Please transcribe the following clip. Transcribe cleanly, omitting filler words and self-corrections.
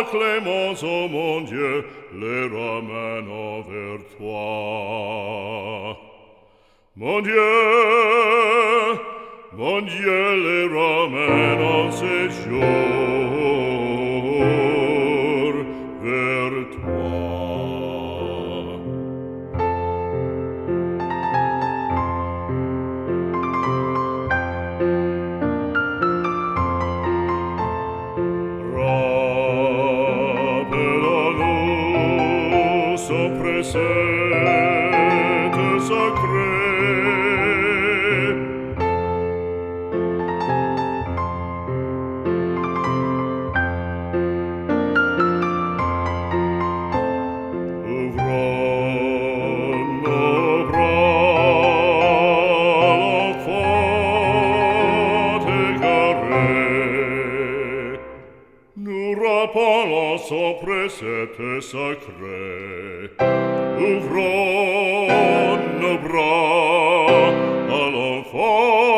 clémence, ô mon Dieu, les ramène vers toi. Mon Dieu les ramène en séjour vers toi. Rappelons-nous ce précepte sacré. Ouvrons nos bras, l'enfant égaré. Nous rappelons son précepte sacré. Ouvrons nos bras à l'enfant